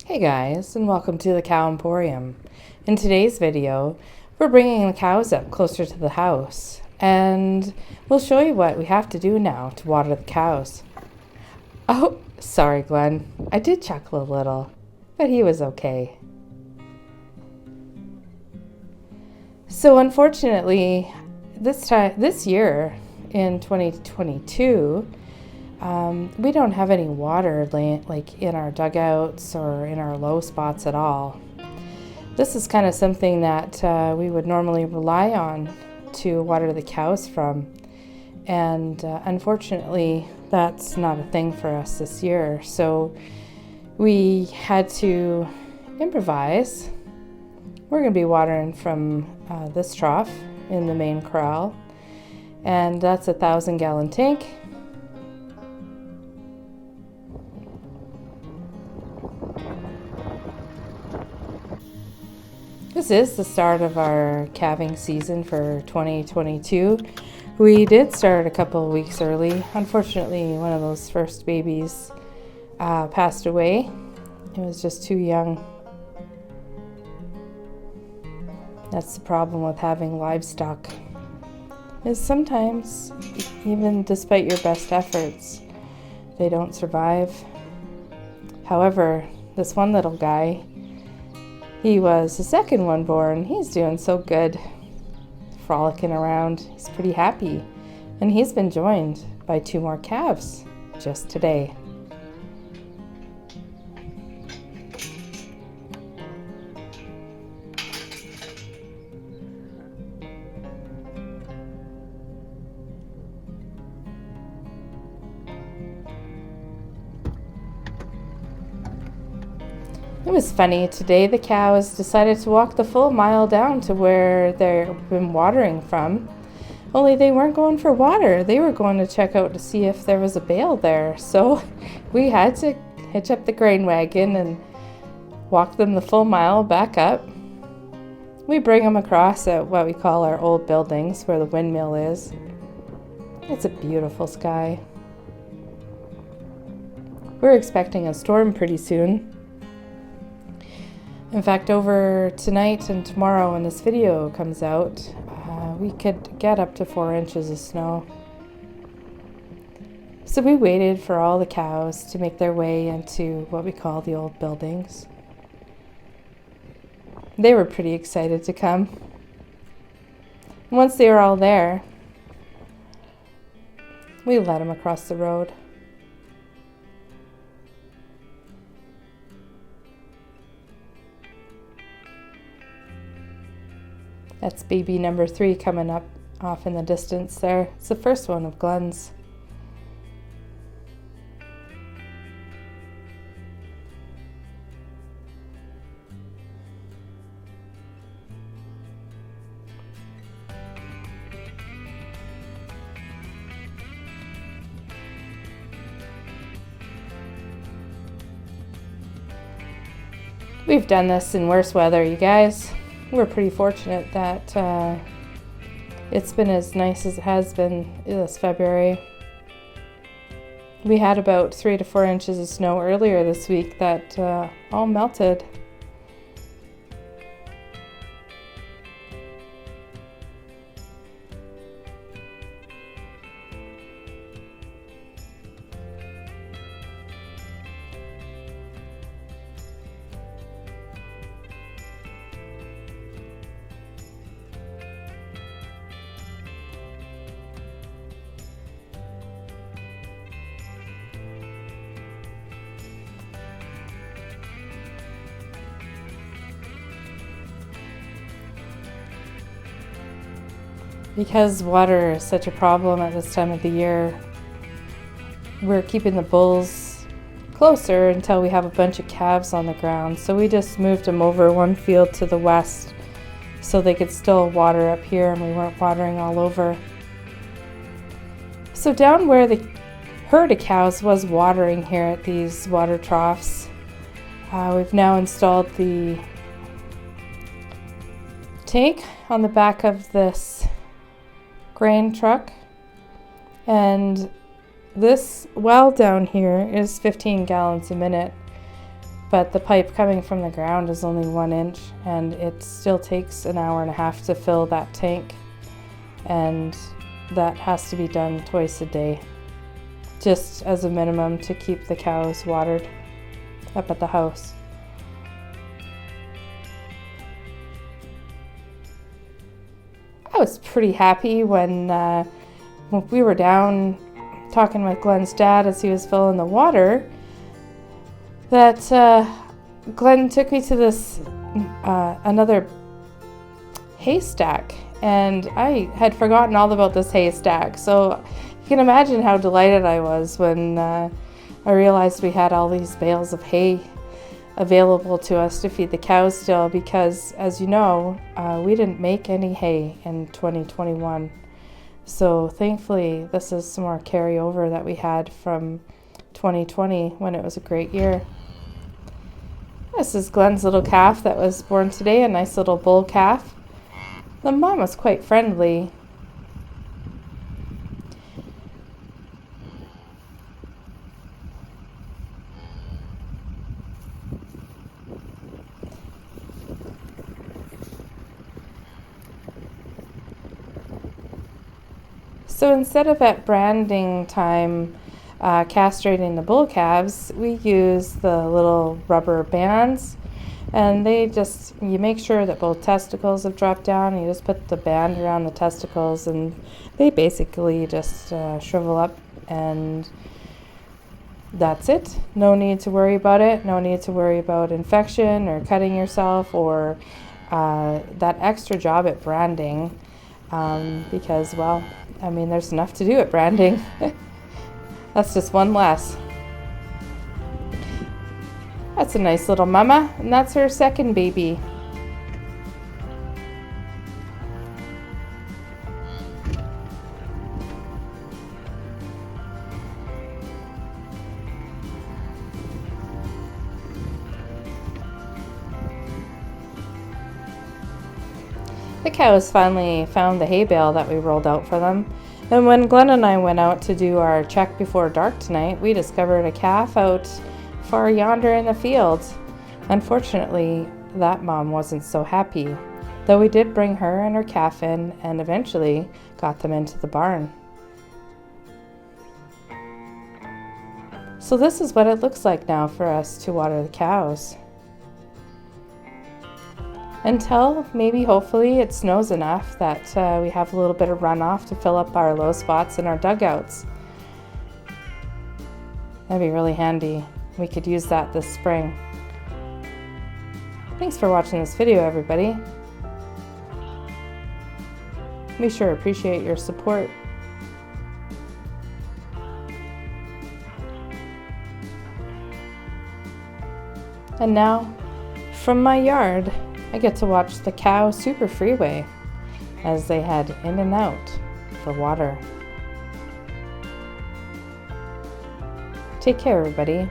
Hey guys, and welcome to the Cow Emporium. In today's video, we're bringing the cows up closer to the house, and we'll show you what we have to do now to water the cows. Oh, sorry Glenn, I did chuckle a little, but he was okay. So unfortunately, this year in 2022, we don't have any water like in our dugouts or in our low spots at all. This is kind of something that we would normally rely on to water the cows from, and unfortunately that's not a thing for us this year. So we had to improvise. We're going to be watering from this trough in the main corral, and that's a 1,000-gallon tank. This is the start of our calving season for 2022. We did start a couple of weeks early. Unfortunately, one of those first babies passed away. It was just too young. That's the problem with having livestock, is sometimes, even despite your best efforts, they don't survive. However, this one little guy, he was the second one born. He's doing so good, frolicking around. He's pretty happy, and he's been joined by 2 more calves just today. It was funny, today the cows decided to walk the full mile down to where they've been watering from, only they weren't going for water. They were going to check out to see if there was a bale there. So we had to hitch up the grain wagon and walk them the full mile back up. We bring them across at what we call our old buildings, where the windmill is. It's a beautiful sky. We're expecting a storm pretty soon. In fact, over tonight and tomorrow when this video comes out, we could get up to 4 inches of snow. So we waited for all the cows to make their way into what we call the old buildings. They were pretty excited to come. Once they were all there, we led them across the road. That's baby number 3 coming up off in the distance there. It's the first one of Glenn's. We've done this in worse weather, you guys. We're pretty fortunate that it's been as nice as it has been this February. We had about 3 to 4 inches of snow earlier this week that all melted. Because water is such a problem at this time of the year, we're keeping the bulls closer until we have a bunch of calves on the ground. So we just moved them over one field to the west so they could still water up here and we weren't watering all over. So down where the herd of cows was watering here at these water troughs, we've now installed the tank on the back of this grain truck, and this well down here is 15 gallons a minute. but the pipe coming from the ground is only 1 inch, and it still takes an hour and a half to fill that tank, and that has to be done twice a day, just as a minimum to keep the cows watered up at the house. I was pretty happy when we were down talking with Glenn's dad as he was filling the water, that Glenn took me to this another haystack, and I had forgotten all about this haystack. So you can imagine how delighted I was when I realized we had all these bales of hay available to us to feed the cows still, because as you know, we didn't make any hay in 2021. So thankfully this is some more carryover that we had from 2020 when it was a great year. This is Glenn's little calf that was born today, a nice little bull calf. The mom was quite friendly. So instead of at branding time castrating the bull calves, we use the little rubber bands, and you make sure that both testicles have dropped down. You just put the band around the testicles, and they basically just shrivel up, and that's it. No need to worry about it. No need to worry about infection or cutting yourself or that extra job at branding, because, well, I mean, there's enough to do at branding. That's just one less. That's a nice little mama, and that's her second baby. The cows finally found the hay bale that we rolled out for them. And when Glenn and I went out to do our check before dark tonight, we discovered a calf out far yonder in the field. Unfortunately, that mom wasn't so happy, though we did bring her and her calf in and eventually got them into the barn. So this is what it looks like now for us to water the cows. Until maybe hopefully it snows enough that we have a little bit of runoff to fill up our low spots in our dugouts. That'd be really handy. We could use that this spring. Thanks for watching this video, everybody. We sure appreciate your support. And now, from my yard, I get to watch the cow super freeway as they head in and out for water. Take care, everybody.